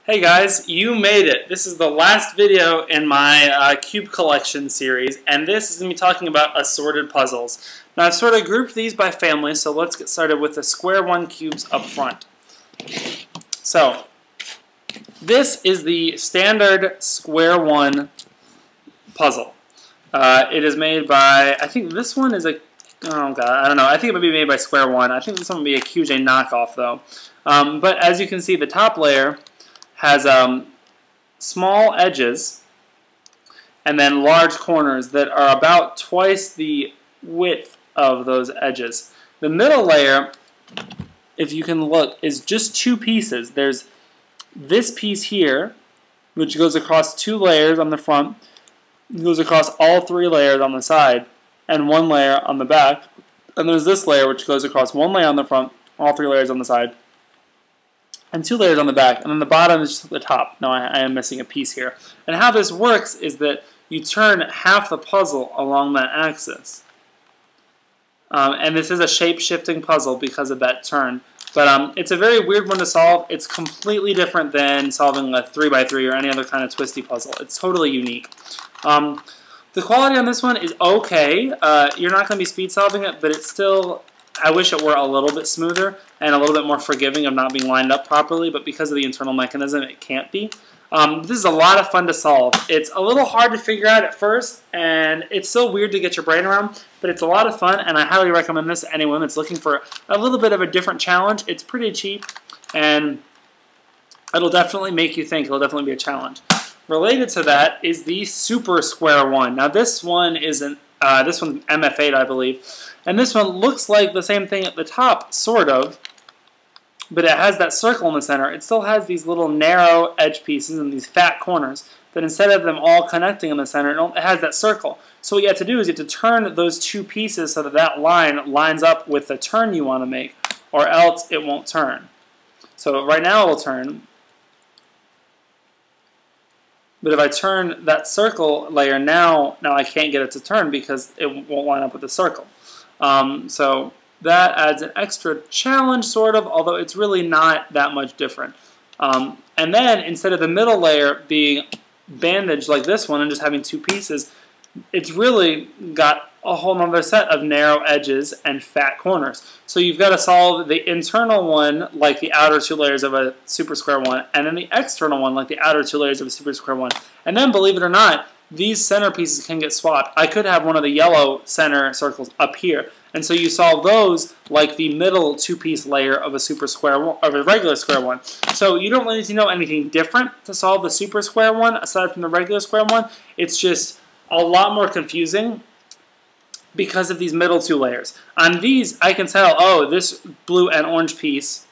Hey guys, you made it. This is the last video in my cube collection series, and this is going to be talking about assorted puzzles. Now I've sort of grouped these by family, so let's get started with the square one cubes up front. So, this is the standard square one puzzle. It is made by, I think this one is a, oh god, I don't know, I think it might be made by Square One. I think this one would be a QJ knockoff though. But as you can see, the top layer has small edges and then large corners that are about twice the width of those edges. The middle layer, if you can look, is just two pieces. There's this piece here, which goes across two layers on the front, goes across all three layers on the side, and one layer on the back. And there's this layer, which goes across one layer on the front, all three layers on the side, and two layers on the back, and then the bottom is just the top. No, I am missing a piece here. And how this works is that you turn half the puzzle along that axis. And this is a shape-shifting puzzle because of that turn. But it's a very weird one to solve. It's completely different than solving a 3x3 or any other kind of twisty puzzle. It's totally unique. The quality on this one is okay. You're not going to be speed solving it, but it's still, I wish it were a little bit smoother and a little bit more forgiving of not being lined up properly, but because of the internal mechanism, it can't be. This is a lot of fun to solve. It's a little hard to figure out at first, and it's so weird to get your brain around, but it's a lot of fun, and I highly recommend this to anyone that's looking for a little bit of a different challenge. It's pretty cheap, and it'll definitely make you think. It'll definitely be a challenge. Related to that is the Super Square One. Now this one isn't, this one's MF8, I believe, and this one looks like the same thing at the top, sort of, but it has that circle in the center. It still has these little narrow edge pieces and these fat corners, but instead of them all connecting in the center, it has that circle. So what you have to do is you have to turn those two pieces so that that line lines up with the turn you want to make, or else it won't turn. So right now it will turn, but if I turn that circle layer now I can't get it to turn because it won't line up with the circle. So that adds an extra challenge, sort of, although it's really not that much different. And then, instead of the middle layer being bandaged like this one and just having two pieces, it's really got a whole other set of narrow edges and fat corners. So you've got to solve the internal one like the outer two layers of a Super Square One, and then the external one like the outer two layers of a Super Square One. And then, believe it or not, these center pieces can get swapped. I could have one of the yellow center circles up here. And so you solve those like the middle two-piece layer of a Super Square One, of a regular Square One. So you don't really need to know anything different to solve the Super Square One aside from the regular Square One. It's just a lot more confusing because of these middle two layers. On these, I can tell, oh, this blue and orange piece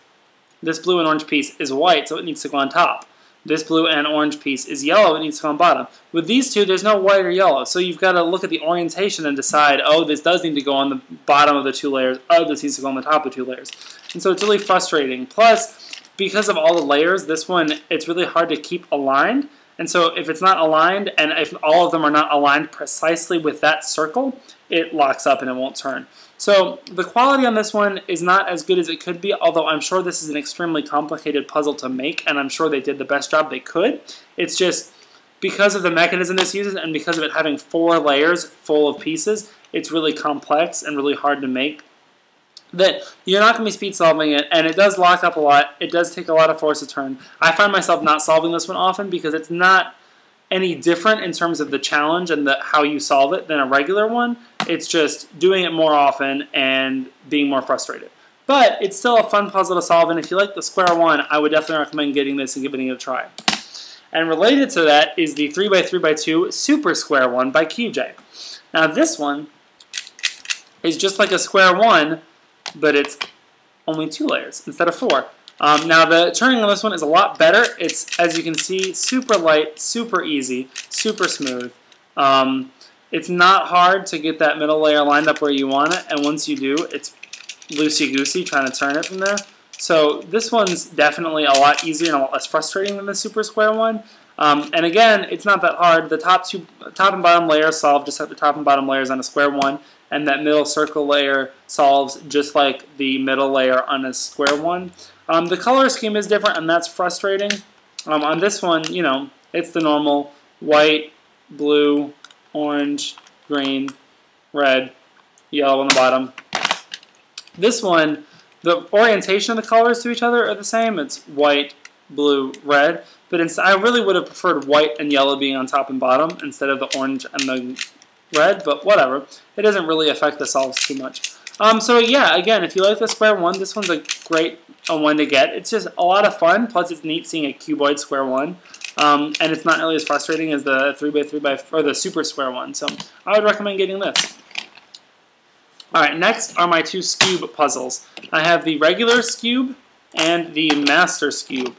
is white, so it needs to go on top. This blue and orange piece is yellow, it needs to go on bottom. With these two, there's no white or yellow, so you've got to look at the orientation and decide, oh, this does need to go on the bottom of the two layers, oh, this needs to go on the top of the two layers. And so it's really frustrating. Plus, because of all the layers, this one, it's really hard to keep aligned. And so if it's not aligned, and if all of them are not aligned precisely with that circle, it locks up and it won't turn. So the quality on this one is not as good as it could be, although I'm sure this is an extremely complicated puzzle to make, and I'm sure they did the best job they could. It's just because of the mechanism this uses and because of it having 4 layers full of pieces, it's really complex and really hard to make, that you're not going to be speed solving it, and it does lock up a lot. It does take a lot of force to turn. I find myself not solving this one often because it's not any different in terms of the challenge and how you solve it than a regular one. It's just doing it more often and being more frustrated. But it's still a fun puzzle to solve, and if you like the Square One, I would definitely recommend getting this and giving it a try. And related to that is the 3x3x2 Super Square One by QJ. Now this one is just like a Square One, but it's only 2 layers instead of 4. Now the turning on this one is a lot better. It's, as you can see, super light, super easy, super smooth. It's not hard to get that middle layer lined up where you want it, and once you do, it's loosey-goosey trying to turn it from there. So this one's definitely a lot easier and a lot less frustrating than the Super Square One. And again, it's not that hard. The top and bottom layers solve just like the top and bottom layers on a Square One, and that middle circle layer solves just like the middle layer on a Square One. The color scheme is different, and that's frustrating. On this one, you know, it's the normal white, blue, orange, green, red, yellow on the bottom. This one, the orientation of the colors to each other are the same. It's white, blue, red. But I really would have preferred white and yellow being on top and bottom instead of the orange and the red, but whatever. It doesn't really affect the solves too much. So yeah, again, if you like the square one, this one's a great one to get. It's just a lot of fun, plus it's neat seeing a cuboid square one. And it's not nearly as frustrating as the 3x3 or the super square one. So I would recommend getting this. Alright, next are my two Scube puzzles. I have the regular Scube and the Master Scube.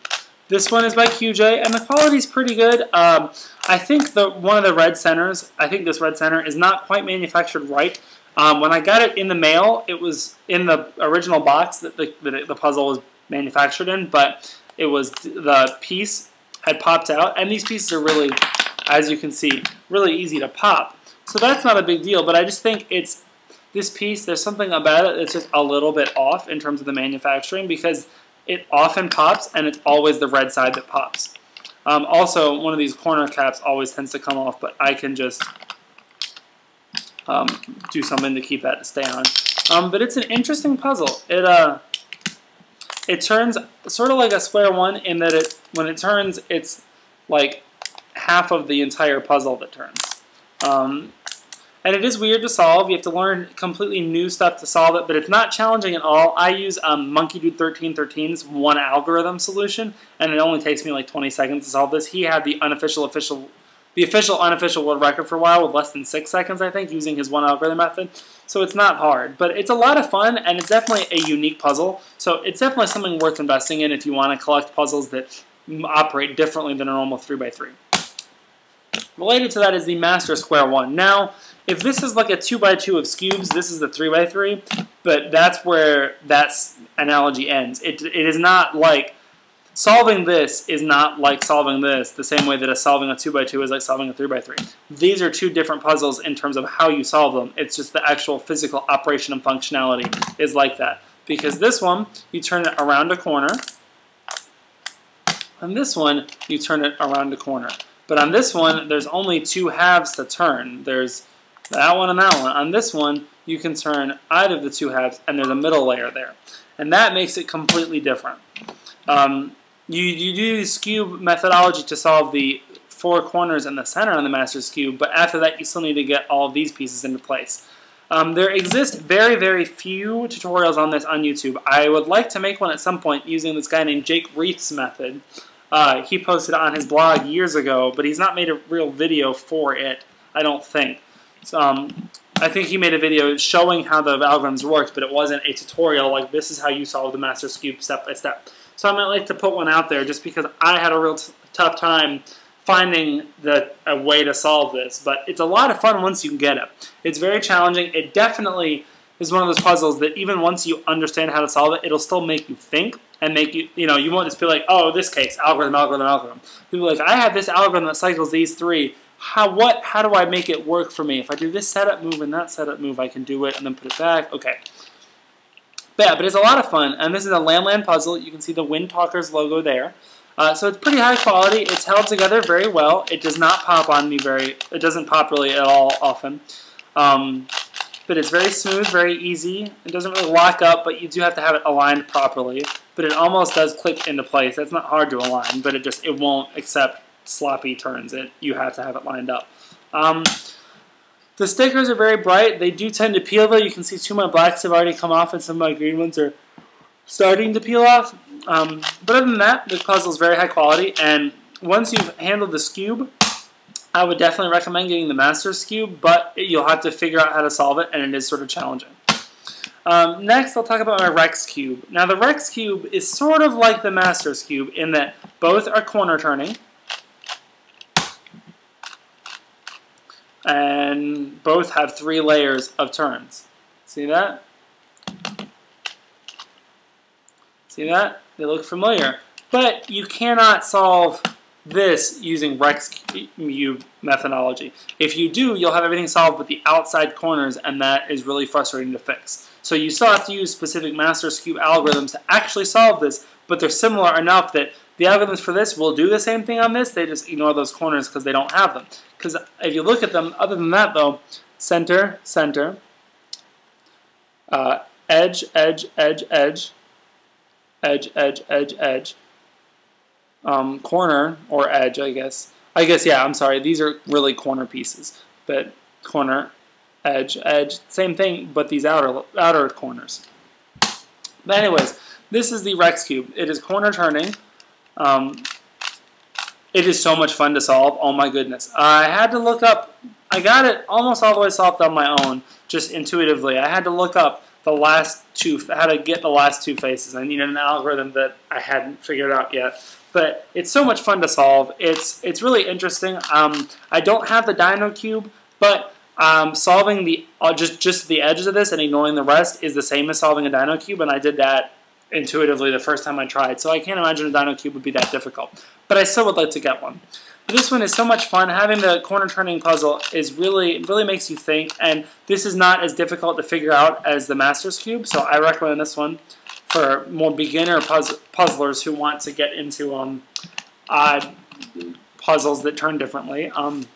This one is by QJ, and the quality's pretty good. I think one of the red centers, I think this red center is not quite manufactured right. When I got it in the mail, it was in the original box that the puzzle was manufactured in, but it was the piece had popped out, and these pieces are really, as you can see, really easy to pop. So that's not a big deal, but I just think it's this piece, there's something about it that's just a little bit off in terms of the manufacturing because it often pops and it's always the red side that pops. Also, one of these corner caps always tends to come off, but I can just do something to keep that to stay on. But it's an interesting puzzle. It turns sort of like a square one in that when it turns, it's like half of the entire puzzle that turns. And it is weird to solve. You have to learn completely new stuff to solve it, but it's not challenging at all. I use MonkeyDude1313's one algorithm solution, and it only takes me like 20 seconds to solve this. He had the official unofficial world record for a while with less than 6 seconds, I think, using his one algorithm method. So it's not hard, but it's a lot of fun, and it's definitely a unique puzzle. So it's definitely something worth investing in if you want to collect puzzles that operate differently than a normal 3x3. Related to that is the Master Square one. Now, if this is like a 2x2 of Scubes, this is the 3x3, but that's where that analogy ends. It is not like, solving this is not like solving this the same way that solving a 2x2 is like solving a 3x3. These are two different puzzles in terms of how you solve them. It's just the actual physical operation and functionality is like that. Because this one, you turn it around a corner, and this one, you turn it around a corner. But on this one, there's only two halves to turn. There's that one and that one. On this one, you can turn either of the two halves, and there's a middle layer there. And that makes it completely different. You do use Scube methodology to solve the four corners in the center on the Master's Cube, but after that, you still need to get all of these pieces into place. There exist very, very few tutorials on this on YouTube. I would like to make one at some point using this guy named Jake Reith's method. He posted it on his blog years ago, but he's not made a real video for it, I don't think. So, I think he made a video showing how the algorithms worked, but it wasn't a tutorial like this is how you solve the Master's Cube step by step. So I might like to put one out there just because I had a real tough time finding a way to solve this. But it's a lot of fun once you can get it. It's very challenging. It definitely is one of those puzzles that even once you understand how to solve it, it'll still make you think and make you, you won't just be like, oh, this case, algorithm, algorithm, algorithm. You'll be like, I have this algorithm that cycles these three. How do I make it work for me? If I do this setup move and that setup move, I can do it and then put it back. Okay. But yeah, but it's a lot of fun. And this is a Land puzzle. You can see the Wind Talkers logo there. So it's pretty high quality. It's held together very well. It does not pop on me it doesn't pop really at all often. But it's very smooth, very easy. It doesn't really lock up, but you do have to have it aligned properly. But it almost does click into place. That's not hard to align, but it won't accept sloppy turns. You have to have it lined up. The stickers are very bright. They do tend to peel, though. You can see two of my blacks have already come off, and some of my green ones are starting to peel off. But other than that, the puzzle is very high quality. And once you've handled the Scube, I would definitely recommend getting the Master's Cube, but you'll have to figure out how to solve it, and it is sort of challenging. Next, I'll talk about my Rex Cube. Now, the Rex Cube is sort of like the Master's Cube in that both are corner turning, and both have 3 layers of turns. See that? See that? They look familiar. But you cannot solve this using Rex Cube methodology. If you do, you'll have everything solved but the outside corners, and that is really frustrating to fix. So you still have to use specific Master's Cube algorithms to actually solve this, but they're similar enough that The algorithms for this will do the same thing on this. They just ignore those corners because they don't have them. Because if you look at them, other than that though, center, center, edge, edge, edge, edge, edge, edge, edge, edge, corner, or edge, I guess. Yeah, I'm sorry. These are really corner pieces. But corner, edge, edge, same thing, but these outer corners. But anyways, this is the Rex Cube. It is corner turning. It is so much fun to solve. Oh my goodness. I had to look up. I got it almost all the way solved on my own, just intuitively. I had to look up the last two, how to get the last two faces. I needed an algorithm that I hadn't figured out yet. But it's so much fun to solve. It's really interesting. I don't have the Dino Cube, but solving the just the edges of this and ignoring the rest is the same as solving a Dino Cube, and I did that intuitively the first time I tried. So I can't imagine a Dino Cube would be that difficult. But I still would like to get one. This one is so much fun. Having the corner turning puzzle is really makes you think, and this is not as difficult to figure out as the Master's Cube, so I recommend this one for more beginner puzzlers who want to get into odd puzzles that turn differently. But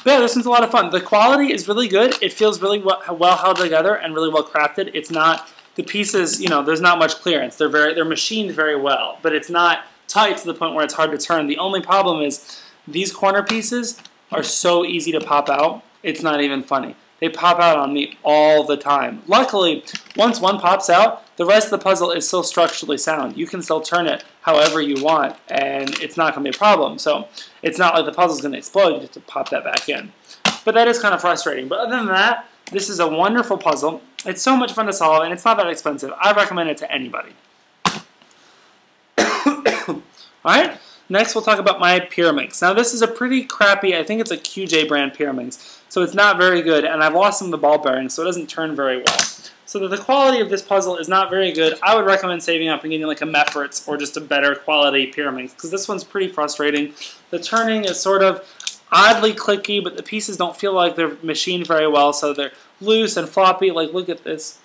yeah, this one's a lot of fun. The quality is really good. It feels really well held together and really well crafted. It's not, the pieces, you know, there's not much clearance. They're machined very well, but it's not tight to the point where it's hard to turn. The only problem is these corner pieces are so easy to pop out, it's not even funny. They pop out on me all the time. Luckily, once one pops out, the rest of the puzzle is still structurally sound. You can still turn it however you want, and it's not going to be a problem. So it's not like the puzzle's going to explode. You have to pop that back in. But that is kind of frustrating. But other than that, this is a wonderful puzzle. It's so much fun to solve, and it's not that expensive. I recommend it to anybody. Alright, next we'll talk about my Pyraminx. Now this is a pretty crappy, I think it's a QJ brand Pyraminx, so it's not very good, and I've lost some of the ball bearings, so it doesn't turn very well. So that the quality of this puzzle is not very good, I would recommend saving up and getting like a Mefferts or just a better quality Pyraminx, because this one's pretty frustrating. The turning is sort of oddly clicky, but the pieces don't feel like they're machined very well, so they're loose and floppy. Like, look at this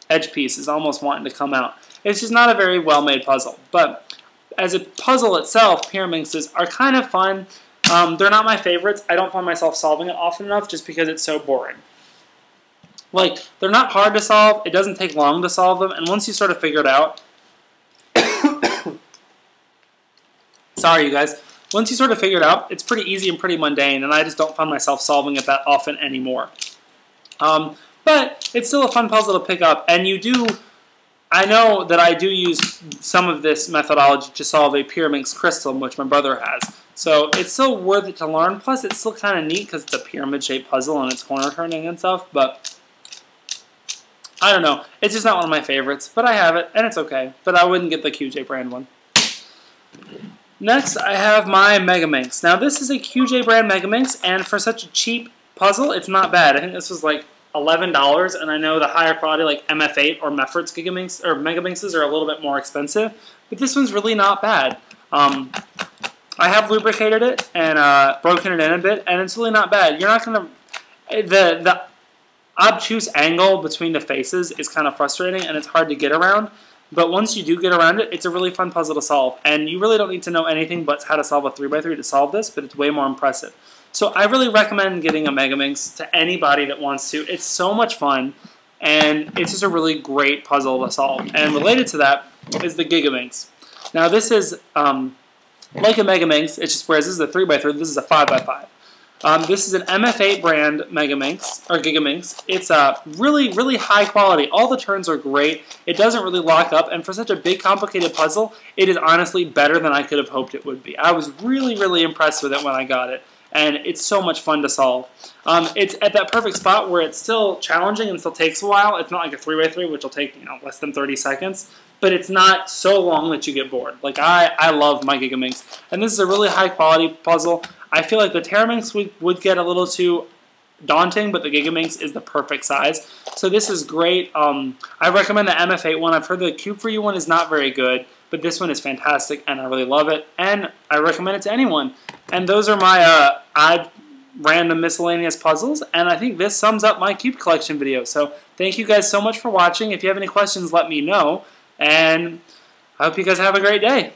edge piece is almost wanting to come out. It's just not a very well-made puzzle, but as a puzzle itself, Pyraminxes are kind of fun. They're not my favorites. I don't find myself solving it often enough just because it's so boring. Like, they're not hard to solve. It doesn't take long to solve them. And once you sort of figure it out... Sorry, you guys. Once you sort of figure it out, it's pretty easy and pretty mundane, and I just don't find myself solving it that often anymore. But it's still a fun puzzle to pick up, and you do... I know that I do use some of this methodology to solve a Pyraminx crystal, which my brother has. So it's still worth it to learn. Plus, it's still kind of neat because it's a pyramid-shaped puzzle and it's corner turning and stuff. But I don't know. It's just not one of my favorites. But I have it, and it's okay. But I wouldn't get the QJ brand one. Next, I have my Megaminx. Now, this is a QJ brand Megaminx, and for such a cheap puzzle, it's not bad. I think this was like $11, and I know the higher quality like MF8 or Mefferts Gigaminx or Megaminxes are a little bit more expensive, but this one's really not bad. I have lubricated it and broken it in a bit, and it's really not bad. You're not gonna the obtuse angle between the faces is kind of frustrating and it's hard to get around. But once you do get around it, it's a really fun puzzle to solve, and you really don't need to know anything but how to solve a 3x3 to solve this, but it's way more impressive. So I really recommend getting a Megaminx to anybody that wants to. It's so much fun, and it's just a really great puzzle to solve. And related to that is the Gigaminx. Now this is like a Megaminx, it's just whereas this is a 3x3, this is a 5x5. This is an MF8 brand Megaminx, or Gigaminx. It's really high quality. All the turns are great. It doesn't really lock up, and for such a big, complicated puzzle, it is honestly better than I could have hoped it would be. I was really impressed with it when I got it, and it's so much fun to solve. It's at that perfect spot where it's still challenging and still takes a while. It's not like a 3x3, which will take less than 30 seconds, but it's not so long that you get bored. Like, I love my Gigaminx, and this is a really high-quality puzzle. I feel like the Terraminx would get a little too daunting, but the Gigaminx is the perfect size. So this is great. I recommend the MF8 one. I've heard the Cube for You one is not very good, but this one is fantastic, and I really love it, and I recommend it to anyone. And those are my odd, random, miscellaneous puzzles, and I think this sums up my Cube collection video. So thank you guys so much for watching. If you have any questions, let me know, and I hope you guys have a great day.